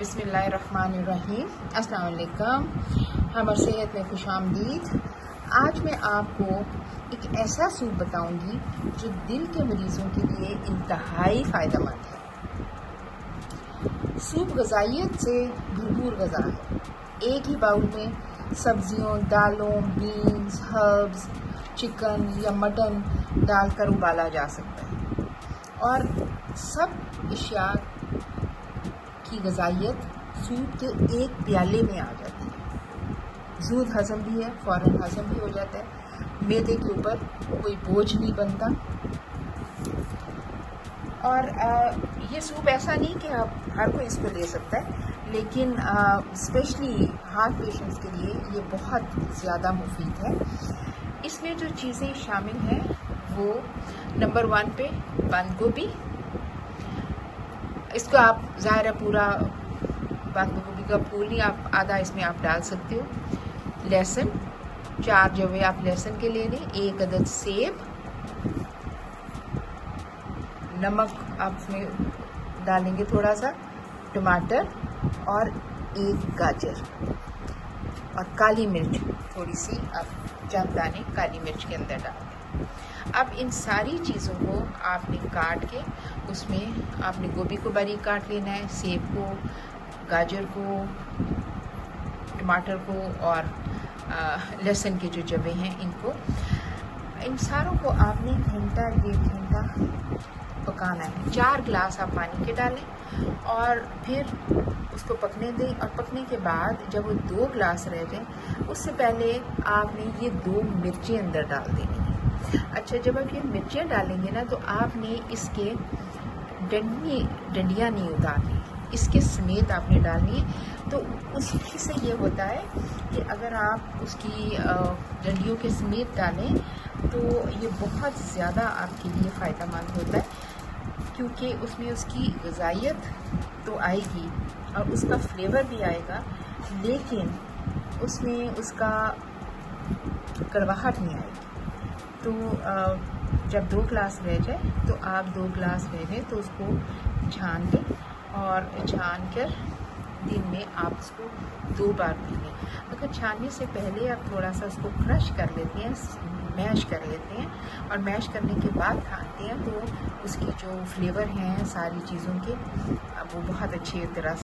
बिस्मिल्लाहिर्रहमानिर्रहीम। अस्सलाम वालेकुम। हमर सेहत में खुशामदीद। आज मैं आपको एक ऐसा सूप बताऊंगी जो दिल के मरीज़ों के लिए इंतहाई फ़ायदेमंद है। सूप ग़िज़ाइयत से भरपूर ग़िज़ा है। एक ही बाउल में सब्जियों, दालों, बीन्स, हर्ब्स, चिकन या मटन डालकर उबाला जा सकता है और सब अशिया की ग़िज़ाइयत सूप के एक प्याले में आ जाती है। ज़ूद हज़म भी है, फ़ौरन हज़म भी हो जाता है, मैदे के ऊपर कोई बोझ नहीं बनता। और ये सूप ऐसा नहीं कि आप हर कोई इसको ले सकता है, लेकिन स्पेशली हार्ट पेशेंट्स के लिए ये बहुत ज़्यादा मुफीद है। इसमें जो चीज़ें शामिल हैं वो नंबर 1 पे बंद गोभी। इसको आप ज़ाहिर है पूरा बंद गोभी का फूल नहीं, आप आधा इसमें आप डाल सकते हो। लहसुन 4 जवे आप लहसुन के ले लें। 1 अदद सेब, नमक आप इसमें डालेंगे थोड़ा सा, टमाटर और 1 गाजर और काली मिर्च थोड़ी सी, आप चंद दाने काली मिर्च के अंदर डाल दें। अब इन सारी चीज़ों को आपने काट के उसमें आपने गोभी को बारीक काट लेना है, सेब को, गाजर को, टमाटर को और लहसुन के जो जवे हैं इनको, इन सारों को आपने घंटा 1.5 घंटा पकाना है। 4 गिलास आप पानी के डालें और फिर उसको पकने दें। और पकने के बाद जब वो 2 गिलास रह जाएं, उससे पहले आपने ये 2 मिर्चें अंदर डाल देनी है। अच्छा, जब आप ये मिर्चें डालेंगे ना, तो आपने इसके डंडियाँ नहीं उतारनी, इसके समेत आपने डालनी है। तो उसी से ये होता है कि अगर आप उसकी डंडियों के समेत डालें तो ये बहुत ज़्यादा आपके लिए फ़ायदेमंद होता है, क्योंकि उसमें उसकी ग़िज़ाइयत तो आएगी और उसका फ्लेवर भी आएगा, लेकिन उसमें उसका कड़वाहट नहीं आएगी। तो जब 2 गिलास रह जाए तो आप 2 गिलास रह जाए तो उसको छान लें और छान कर दिन में आप उसको 2 बार पी लें। अगर छानने से पहले आप थोड़ा सा उसको क्रश कर लेते हैं, मैश कर लेते हैं और मैश करने के बाद खाते हैं, तो उसकी जो फ्लेवर हैं सारी चीज़ों के वो बहुत अच्छी तरह